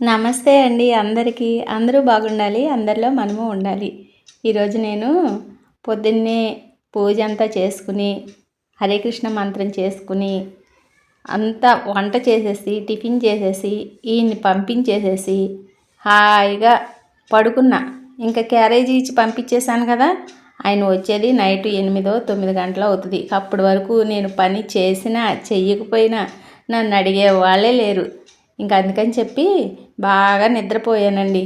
నమస్తే అండి అందరికీ. అందరూ బాగుండాలి. అందరిలో మనము ఉండాలి. ఈరోజు నేను పొద్దున్నే పూజ అంతా చేసుకుని, హరే కృష్ణ మంత్రం చేసుకుని, అంతా వంట చేసేసి, టిఫిన్ చేసేసి, ఈయన్ని పంపించేసేసి, హాయిగా పడుకున్నా. ఇంకా క్యారేజీ ఇచ్చి పంపించేశాను కదా, ఆయన వచ్చేది నైట్ 8, 9 గంటలు అవుతుంది. అప్పటి వరకు నేను పని చేసినా చెయ్యకపోయినా నన్ను అడిగే వాళ్ళే లేరు. ఇంకా అందుకని చెప్పి బాగా నిద్రపోయానండి.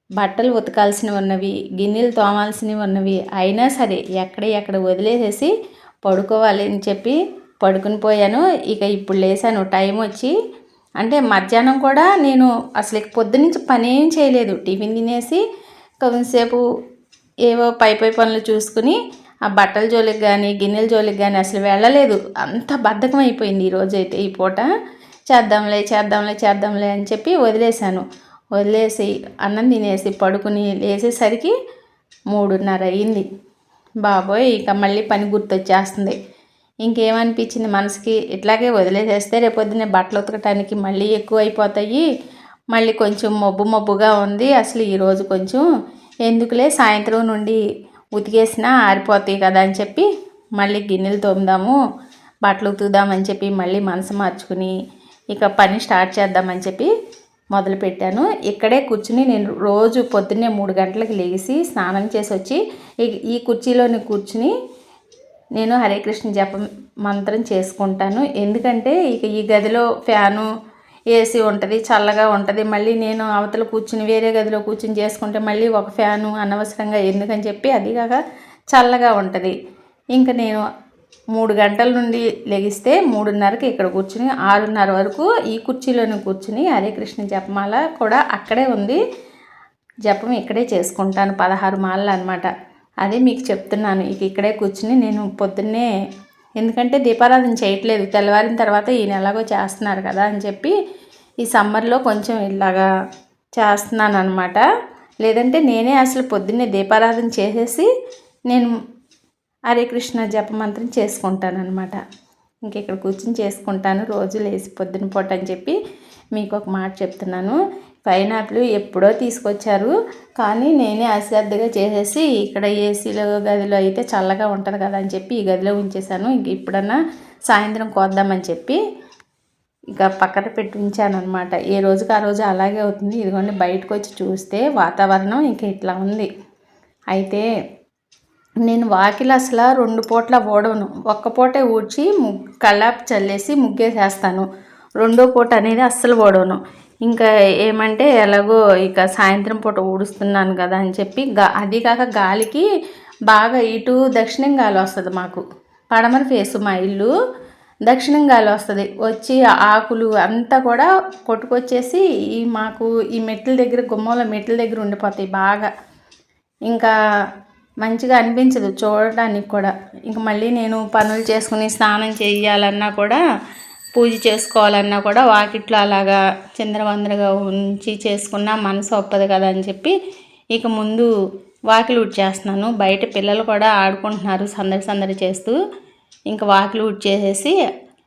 బట్టలు ఉతకాల్సినవి ఉన్నవి, గిన్నెలు తోమాల్సినవి ఉన్నవి, అయినా సరే ఎక్కడ వదిలేసేసి పడుకోవాలి అని చెప్పి పడుకుని పోయాను. ఇక ఇప్పుడు లేసాను. టైం వచ్చి అంటే మధ్యాహ్నం కూడా నేను అసలు పొద్దునుంచి పని ఏం చేయలేదు. టిఫిన్ తినేసి కొంతసేపు ఏవో పై పనులు చూసుకుని ఆ బట్టల జోలికి కానీ గిన్నెల జోలికి కానీ అసలు వెళ్ళలేదు. అంత బద్ధకం అయిపోయింది ఈరోజైతే. ఈ పూట చేద్దాంలే అని చెప్పి వదిలేసి అన్నం తినేసి పడుకుని లేచేసరికి 3:30 అయింది. బాబోయ్, ఇక మళ్ళీ పని గుర్తొచ్చేస్తుంది. ఇంకేమనిపించింది మనసుకి, ఇట్లాగే వదిలేసేస్తే రేపొద్దునే బట్టలు ఉతకటానికి మళ్ళీ ఎక్కువ అయిపోతాయి. మళ్ళీ కొంచెం మబ్బుగా ఉంది. అసలు ఈరోజు కొంచెం ఎందుకులే, సాయంత్రం నుండి ఉతికేసినా ఆరిపోతాయి కదా అని చెప్పి మళ్ళీ గిన్నెలు తోముదాము, బట్టలు ఉతుకుదామని చెప్పి మళ్ళీ మనసు మార్చుకుని ఇక పని స్టార్ట్ చేద్దామని చెప్పి మొదలుపెట్టాను. ఇక్కడే కూర్చుని నేను రోజు పొద్దున్నే 3 గంటలకు లేచి స్నానం చేసి వచ్చి ఈ కుర్చీలోని కూర్చుని నేను హరే కృష్ణ జపం మంత్రం చేసుకుంటాను. ఎందుకంటే ఇక ఈ గదిలో ఫ్యాను ఏసీ ఉంటుంది, చల్లగా ఉంటుంది. మళ్ళీ నేను అవతల కూర్చుని వేరే గదిలో కూర్చుని చేసుకుంటే మళ్ళీ ఒక ఫ్యాను అనవసరంగా ఎందుకని చెప్పి, అది కాక చల్లగా ఉంటుంది. ఇంకా నేను 3 గంటల నుండి లెగిస్తే 3:30కి ఇక్కడ కూర్చుని 6:30 వరకు ఈ కుర్చీలోనే కూర్చుని హరే కృష్ణ జపమాల కూడా అక్కడే ఉంది. జపం ఇక్కడే చేసుకుంటాను. 16 మాలలు అనమాట. అదే మీకు చెప్తున్నాను. ఇక్కడే కూర్చుని నేను పొద్దున్నే, ఎందుకంటే దీపారాధన చేయట్లేదు, తెల్లవారిన తర్వాత ఈయన ఎలాగో చేస్తున్నారు కదా అని చెప్పి ఈ సమ్మర్లో కొంచెం ఇలాగా చేస్తున్నాను అనమాట. లేదంటే నేనే అసలు పొద్దున్నే దీపారాధన చేసేసి నేను హరే కృష్ణ జపమంత్రం చేసుకుంటాను అనమాట. ఇక్కడ కూర్చుని చేసుకుంటాను రోజు లేచి పొద్దున పూట అని చెప్పి మీకు ఒక మాట చెప్తున్నాను. పైనాపిల్ ఎప్పుడో తీసుకొచ్చారు, కానీ నేనే అశ్రద్ధగా చేసేసి ఇక్కడ ఏసీలో గదిలో అయితే చల్లగా ఉంటుంది కదా అని చెప్పి ఈ గదిలో ఉంచేసాను. ఇప్పుడన్నా సాయంత్రం కోద్దామని చెప్పి ఇక పక్కన పెట్టి ఉంచాను అనమాట. ఏ రోజుకి ఆ రోజు అలాగే అవుతుంది. ఇదిగోండి, బయటకు వచ్చి చూస్తే వాతావరణం ఇంకా ఇట్లా ఉంది. అయితే నేను వాకిలి అసలు 2 పూట్ల ఊడవను. ఒక్క పూటే ఊడ్చి కల్లాపు చల్లేసి ముగ్గేసేస్తాను. రెండో పూట అనేది అస్సలు ఊడవను. ఇంకా ఏమంటే ఎలాగో ఇక సాయంత్రం పూట ఊడుస్తున్నాను కదా అని చెప్పి అది కాక గాలికి బాగా ఇటు దక్షిణం గాలి వస్తుంది. మాకు పడమర ఫేసు మా ఇల్లు, దక్షిణం గాలి వస్తుంది. వచ్చి ఆకులు అంతా కూడా కొట్టుకొచ్చేసి మాకు ఈ మెట్ల దగ్గర, గుమ్మంలో మెట్ల దగ్గర ఉండిపోతాయి బాగా. ఇంకా మంచిగా అనిపించదు చూడటానికి కూడా. ఇంక మళ్ళీ నేను పనులు చేసుకుని స్నానం చేయాలన్నా కూడా, పూజ చేసుకోవాలన్నా కూడా వాకిట్లో అలాగా చిందరవందరగా ఉంచి చేసుకున్నా మనసు ఒప్పదు కదా అని చెప్పి ఇక ముందు వాకిలి ఊడ్చేస్తున్నాను. బయట పిల్లలు కూడా ఆడుకుంటున్నారు సందడి చేస్తూ. ఇంకా వాకిలి ఊడ్చేసేసి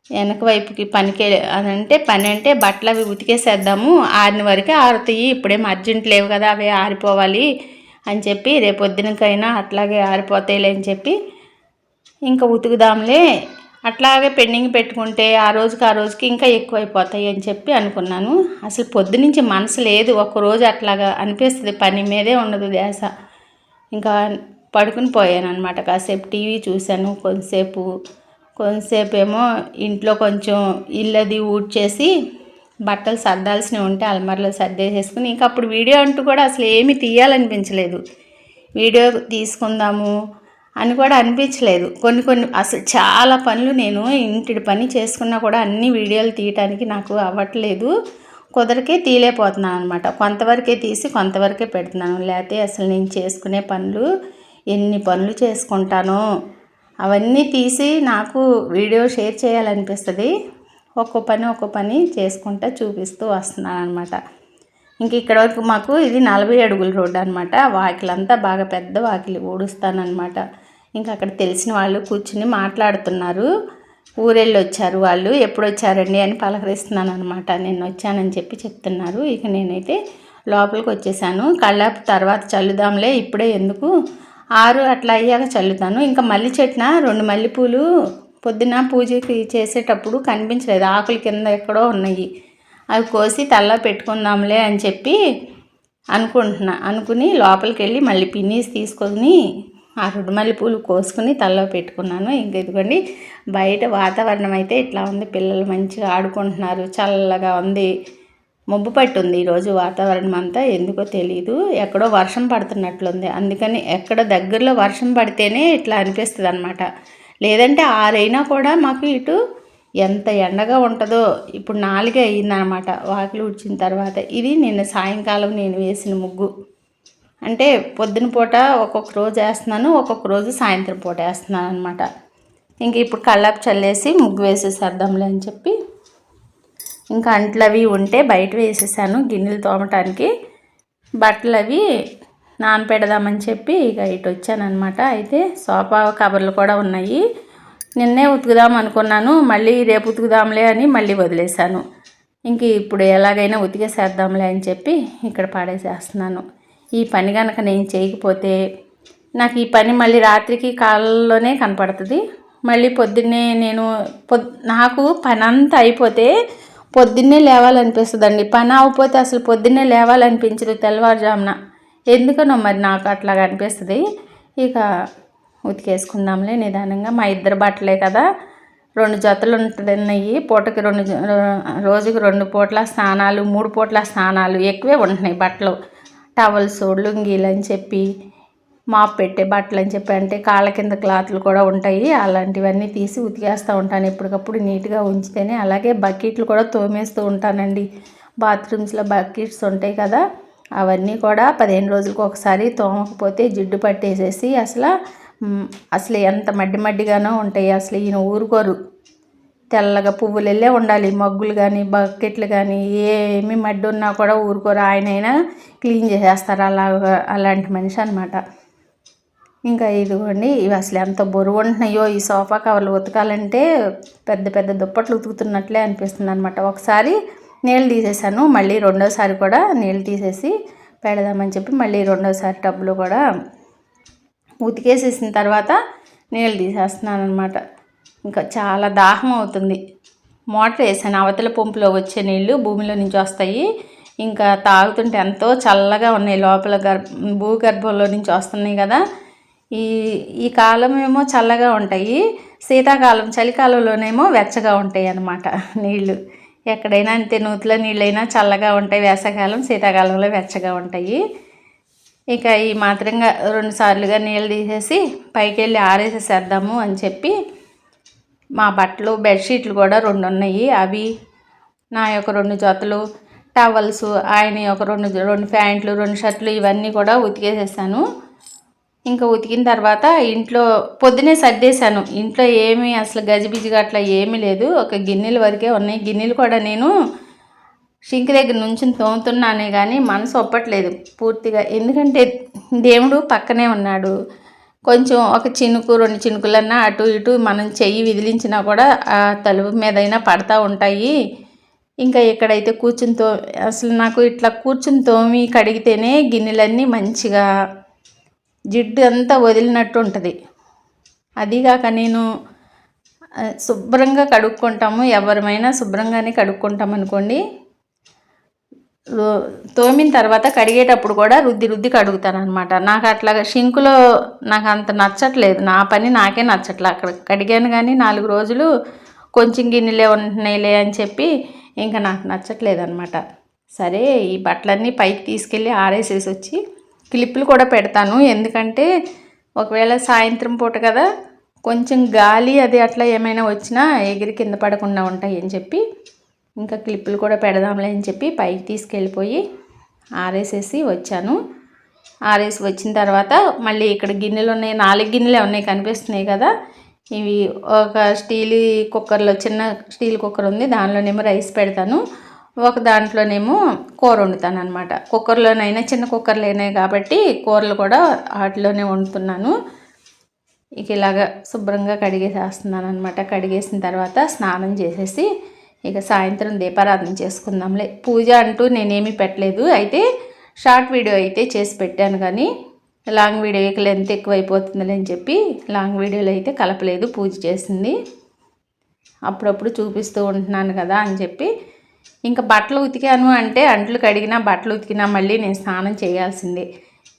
వెనక వైపుకి పని అంటే బట్టలు అవి ఉతికేసేద్దాము, ఆరిన వరకే ఆరుతాయి, ఇప్పుడేం అర్జెంట్ లేవు కదా, అవి ఆరిపోవాలి అని చెప్పి రేపొద్దునకైనా అట్లాగే ఆరిపోతాయిలే అని చెప్పి ఇంకా ఉతుకుదాంలే, అట్లాగే పెండింగ్ పెట్టుకుంటే ఆ రోజుకి ఇంకా ఎక్కువైపోతాయి అని చెప్పి అనుకున్నాను. అసలు పొద్దునుంచి మనసు లేదు. ఒక్కరోజు అట్లాగా అనిపిస్తుంది, పని మీదే ఉండదు ధ్యాస. ఇంకా పడుకుని పోయాను అనమాట. కాసేపు టీవీ చూశాను, కొంతసేపు ఏమో ఇంట్లో కొంచెం ఇల్లది ఊడ్చేసి బట్టలు సర్దాల్సినవి ఉంటే అల్మార్లో సర్దేసేసుకుని ఇంకా అప్పుడు వీడియో అంటూ కూడా అసలు ఏమీ తీయాలనిపించలేదు. వీడియో తీసుకుందాము అని కూడా అనిపించలేదు. కొన్ని అసలు చాలా పనులు నేను ఇంటి పని చేసుకున్నా కూడా అన్ని వీడియోలు తీయటానికి నాకు అవ్వట్లేదు. కుదరకే తీయలేకపోతున్నాను అనమాట. కొంతవరకే తీసి కొంతవరకే పెడుతున్నాను. లేకపోతే అసలు నేను చేసుకునే పనులు ఎన్ని పనులు చేసుకుంటానో అవన్నీ తీసి నాకు వీడియో షేర్ చేయాలనిపిస్తుంది. ఒక్కో పని చేసుకుంటూ చూపిస్తూ వస్తున్నాను అనమాట. ఇంక ఇక్కడ వరకు మాకు ఇది 40 అడుగుల రోడ్డు అనమాట. వాకిలంతా బాగా పెద్ద వాకిలి ఊడుస్తానమాట. ఇంకా అక్కడ తెలిసిన వాళ్ళు కూర్చుని మాట్లాడుతున్నారు. ఊరెళ్ళి వచ్చారు వాళ్ళు. ఎప్పుడు వచ్చారండి అని పలకరిస్తున్నాను అనమాట. నేను వచ్చానని చెప్పి చెప్తున్నారు. ఇక నేనైతే లోపలికి వచ్చేసాను. కళ్ళాపు తర్వాత చల్లుదాంలే, ఇప్పుడే ఎందుకు, 6 అట్లా అయ్యాక చల్లుతాను. ఇంకా మల్లి చెట్టున 2 మల్లెపూలు పొద్దున పూజకి చేసేటప్పుడు కనిపించలేదు, ఆకుల కింద ఎక్కడో ఉన్నాయి. అవి కోసి తల్ల పెట్టుకుందాంలే అని చెప్పి అనుకుని లోపలికి వెళ్ళి మళ్ళీ పిన్నీస్ తీసుకొని ఆ 2 మల్లెపూలు కోసుకుని తలలో పెట్టుకున్నాను. ఇంక ఇదిగోండి బయట వాతావరణం అయితే ఇట్లా ఉంది. పిల్లలు మంచిగా ఆడుకుంటున్నారు, చల్లగా ఉంది. మబ్బు పట్టుంది ఈరోజు వాతావరణం అంతా, ఎందుకో తెలీదు. ఎక్కడో వర్షం పడుతున్నట్లుంది. అందుకని ఎక్కడ దగ్గరలో వర్షం పడితేనే ఇట్లా అనిపిస్తుంది అనమాట. లేదంటే 6 అయినా కూడా మాకు ఇటు ఎంత ఎండగా ఉంటుందో. ఇప్పుడు 4 అయ్యిందనమాట వాకిలి ఊడ్చిన తర్వాత. ఇది నిన్న సాయంకాలం నేను వేసిన ముగ్గు. అంటే పొద్దున పూట ఒక్కొక్క రోజు వేస్తున్నాను, ఒక్కొక్క రోజు సాయంత్రం పూట వేస్తున్నాను అనమాట. ఇంక ఇప్పుడు కళ్ళాపు చల్లేసి ముగ్గు వేసేసేద్దాంలే అని చెప్పి ఇంకా అంట్లు అవి ఉంటే బయట వేసేసాను గిన్నెలు తోమటానికి. బట్టలు అవి నానపెడదామని చెప్పి ఇక ఇటు వచ్చానమాట. అయితే సోఫా కవర్లు కూడా ఉన్నాయి. నిన్నే ఉతుకుదాం అనుకున్నాను, మళ్ళీ రేపు ఉతుకుదాంలే అని మళ్ళీ వదిలేశాను. ఇంక ఇప్పుడు ఎలాగైనా ఉతికేసేద్దాంలే అని చెప్పి ఇక్కడ పడేసేస్తున్నాను. ఈ పని కనుక నేను చేయకపోతే నాకు ఈ పని మళ్ళీ రాత్రికి కాలంలోనే కనపడుతుంది. మళ్ళీ పొద్దున్నే నాకు పని అంతా అయిపోతే పొద్దున్నే లేవాలనిపిస్తుందండి. పని అవ్వకపోతే అసలు పొద్దున్నే లేవాలనిపించదు తెల్లవారుజామున. ఎందుకనో మరి నాకు అట్లాగా అనిపిస్తుంది. ఇక ఉతికేసుకుందాంలే నిదానంగా. మా ఇద్దరు బట్టలే కదా, 2 జతలు ఉంటున్నాయి. పూటకి రోజుకి 2 పూట్ల స్నానాలు, 3 పూట్ల స్నానాలు ఎక్కువే ఉంటున్నాయి బట్టలు. టవల్స్, లుంగీలు అని చెప్పి, మాప్ పెట్టే బట్టలు అని చెప్పి, అంటే కాళ్ళ కింద క్లాత్లు కూడా ఉంటాయి. అలాంటివన్నీ తీసి ఉతికేస్తూ ఉంటాను ఎప్పటికప్పుడు నీట్గా ఉంచితేనే. అలాగే బకెట్లు కూడా తోమేస్తూ ఉంటానండి. బాత్రూమ్స్లో బకెట్స్ ఉంటాయి కదా, అవన్నీ కూడా 15 రోజులకు ఒకసారి తోమకపోతే జిడ్డు పట్టేసేసి అసలు ఎంత మడ్డిగానో ఉంటాయి. అసలు ఈయన ఊరుకోరు, తెల్లగా పువ్వులు వెళ్ళే ఉండాలి. మగ్గులు కానీ బకెట్లు కానీ ఏమి మడ్డి ఉన్నా కూడా ఊరుకోరు. ఆయనైనా క్లీన్ చేసేస్తారు. అలాంటి మనిషి అనమాట. ఇంకా ఇదిగోండి, ఇవి అసలు ఎంత బరువు ఉంటున్నాయో. ఈ సోఫా కవర్లు ఉతకాలంటే పెద్ద పెద్ద దుప్పట్లు ఉతుకుతున్నట్లే అనిపిస్తుంది అనమాట. ఒకసారి నీళ్ళు తీసేసాను, మళ్ళీ రెండోసారి కూడా నీళ్ళు తీసేసి పెడదామని చెప్పి మళ్ళీ రెండోసారి టబ్లో కూడా ఉతికేసేసిన తర్వాత నీళ్ళు తీసేస్తున్నాను అనమాట. ఇంకా చాలా దాహం అవుతుంది. మోటార్ వేసాను, అవతల పంపులో వచ్చే నీళ్ళు భూమిలో నుంచి వస్తాయి. ఇంకా తాగుతుంటే ఎంతో చల్లగా ఉన్నాయి. లోపల భూగర్భంలో నుంచి వస్తున్నాయి కదా. ఈ కాలం ఏమో చల్లగా ఉంటాయి, శీతాకాలం చలికాలంలోనేమో వెచ్చగా ఉంటాయి అన్నమాట నీళ్ళు. ఎక్కడైనా అంతే, నూతిలో నీళ్ళైనా చల్లగా ఉంటాయి వేసవికాలం, శీతాకాలంలో వెచ్చగా ఉంటాయి. ఇక ఈ మాత్రంగా 2 సార్లుగా నీళ్ళు తీసేసి పైకి వెళ్ళి ఆరేసేసేద్దాము అని చెప్పి, మా బట్టలు బెడ్షీట్లు కూడా 2 ఉన్నాయి. అవి నా యొక్క 2 జతలు టవల్స్, ఆయన ఒక 2 ప్యాంట్లు, 2 షర్ట్లు, ఇవన్నీ కూడా ఉతికేసేసాను. ఇంకా ఉతికిన తర్వాత ఇంట్లో పొద్దునే సర్దేశాను. ఇంట్లో ఏమీ అసలు గజిబిజిగా అట్లా ఏమీ లేదు, ఒక గిన్నెల వరకే ఉన్నాయి. గిన్నెలు కూడా నేను షింక్ దగ్గర నుంచి తోముతున్నానే కానీ మనసు ఒప్పట్లేదు పూర్తిగా. ఎందుకంటే దేవుడు పక్కనే ఉన్నాడు. కొంచెం ఒక చినుకు 2 చినుకులన్నా అటు ఇటు మనం చెయ్యి విదిలించినా కూడా ఆ తలుపు మీదైనా పడతా ఉంటాయి. ఇంకా ఇక్కడైతే అసలు నాకు ఇట్లా కూర్చుని తోమి కడిగితేనే గిన్నెలన్నీ మంచిగా జిడ్డు అంతా వదిలినట్టు ఉంటుంది. అదిగాక నేను శుభ్రంగా కడుక్కుంటాము, ఎవరమైనా శుభ్రంగానే కడుక్కుంటాం అనుకోండి. తోమిన తర్వాత కడిగేటప్పుడు కూడా రుద్ది కడుగుతాను అనమాట. నాకు అట్లాగా షింకులో నాకు అంత నచ్చట్లేదు, నా పని నాకే నచ్చట్లేదు. అక్కడ కడిగాను కానీ 4 రోజులు కొంచెం గిన్నెలే ఉంటున్నాయిలే అని చెప్పి ఇంకా నాకు నచ్చట్లేదు అనమాట. సరే, ఈ బట్టలన్నీ పైకి తీసుకెళ్ళి ఆరేసేసి వచ్చి క్లిప్పులు కూడా పెడతాను. ఎందుకంటే ఒకవేళ సాయంత్రం పూట కదా, కొంచెం గాలి అది అట్లా ఏమైనా వచ్చినా ఎగిరి కింద పడకుండా ఉంటాయి అని చెప్పి ఇంకా క్లిప్పులు కూడా పెడదాంలే అని చెప్పి పైకి తీసుకెళ్ళిపోయి ఆరేసేసి వచ్చాను. ఆరేసి వచ్చిన తర్వాత మళ్ళీ ఇక్కడ గిన్నెలు ఉన్నాయి, 4 గిన్నెలే ఉన్నాయి కనిపిస్తున్నాయి కదా. ఇవి ఒక స్టీల్ కుక్కర్లో, చిన్న స్టీల్ కుక్కర్ ఉంది, దానిలోనేమో రైస్ పెడతాను, ఒక దాంట్లోనేమో కూర వండుతాను అనమాట. కుక్కర్లోనైనా చిన్న కుక్కర్లేనే కాబట్టి కూరలు కూడా వాటిలోనే వండుతున్నాను. ఇక ఇలాగ శుభ్రంగా కడిగేసేస్తున్నాను అనమాట. కడిగేసిన తర్వాత స్నానం చేసేసి ఇక సాయంత్రం దీపారాధన చేసుకుందాంలే. పూజ అంటూ నేనేమీ పెట్టలేదు. అయితే షార్ట్ వీడియో అయితే చేసి పెట్టాను, కానీ లాంగ్ వీడియోకి లెంత్ ఎక్కువైపోతుందిలే అని చెప్పి లాంగ్ వీడియోలో అయితే కలపలేదు. పూజ చేసింది అప్పుడప్పుడు చూపిస్తూ ఉంటున్నాను కదా అని చెప్పి. ఇంకా బట్టలు ఉతికాను అంటే అంట్లు కడిగినా బట్టలు ఉతికినా మళ్ళీ నేను స్నానం చేయాల్సిందే.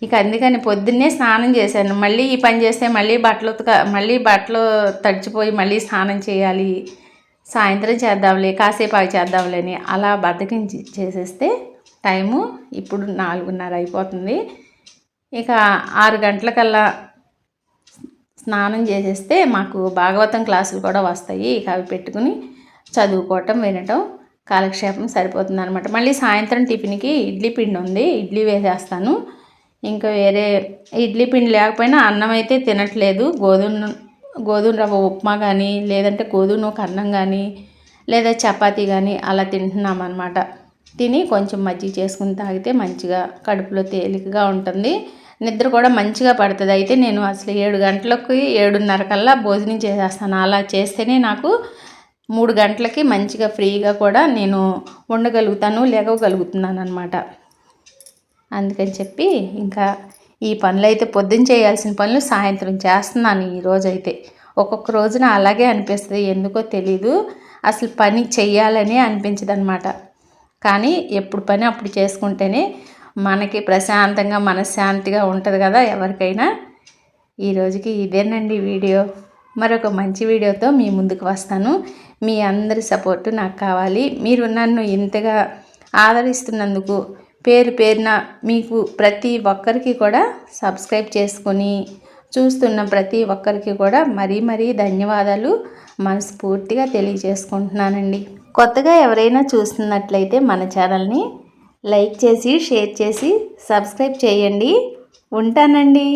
ఇక అందుకని పొద్దున్నే స్నానం చేశాను. మళ్ళీ ఈ పని చేస్తే మళ్ళీ బట్టలు తడిచిపోయి మళ్ళీ స్నానం చేయాలి, సాయంత్రం చేద్దాంలే, కాసేపు అవి చేద్దాంలేని అలా బద్దకించి చేసేస్తే టైము ఇప్పుడు 4:30 అయిపోతుంది. ఇక 6 గంటలకల్లా స్నానం చేసేస్తే మాకు భాగవతం క్లాసులు కూడా వస్తాయి. ఇక అవి పెట్టుకుని చదువుకోవటం, వినటం, కాలక్షేపం సరిపోతుంది అనమాట. మళ్ళీ సాయంత్రం టిఫిన్కి ఇడ్లీ పిండి ఉంది, ఇడ్లీ వేసేస్తాను. ఇంకా వేరే ఇడ్లీ పిండి లేకపోయినా అన్నం అయితే తినట్లేదు. గోధుమ రవ్వ ఉప్మా కానీ, లేదంటే గోధుమ నూక అన్నం కానీ, లేదా చపాతీ కానీ అలా తింటున్నాం అన్నమాట. తిని కొంచెం మజ్జిగ చేసుకుని తాగితే మంచిగా కడుపులో తేలికగా ఉంటుంది, నిద్ర కూడా మంచిగా పడుతుంది. అయితే నేను అసలు 7 గంటలకి 7:30 కల్లా భోజనం చేసేస్తాను. అలా చేస్తేనే నాకు 3 గంటలకి మంచిగా ఫ్రీగా కూడా నేను ఉండగలుగుతాను, లేవగలుగుతున్నాను అనమాట. అందుకని చెప్పి ఇంకా ఈ పనులు అయితే పొద్దున్న చేయాల్సిన పనులు సాయంత్రం చేస్తున్నాను ఈరోజైతే. ఒక్కొక్క రోజున అలాగే అనిపిస్తుంది, ఎందుకో తెలీదు. అసలు పని చెయ్యాలని అనిపించదు అనమాట. కానీ ఎప్పుడు పని అప్పుడు చేసుకుంటేనే మనకి ప్రశాంతంగా మనశ్శాంతిగా ఉంటుంది కదా ఎవరికైనా. ఈరోజుకి ఇదేనండి వీడియో. మరొక మంచి వీడియోతో మీ ముందుకు వస్తాను. మీ అందరి సపోర్టు నాకు కావాలి. మీరు నన్ను ఇంతగా ఆదరిస్తున్నందుకు పేరు పేరున మీకు ప్రతి ఒక్కరికి కూడా సబ్స్క్రైబ్ చేసుకొని చూస్తున్న ప్రతి ఒక్కరికి కూడా మరీ ధన్యవాదాలు మనస్ఫూర్తిగా తెలియజేసుకుంటున్నానండి. కొత్తగా ఎవరైనా చూస్తున్నట్లయితే మన ఛానల్ని లైక్ చేసి, షేర్ చేసి, సబ్స్క్రైబ్ చేయండి. ఉంటానండి.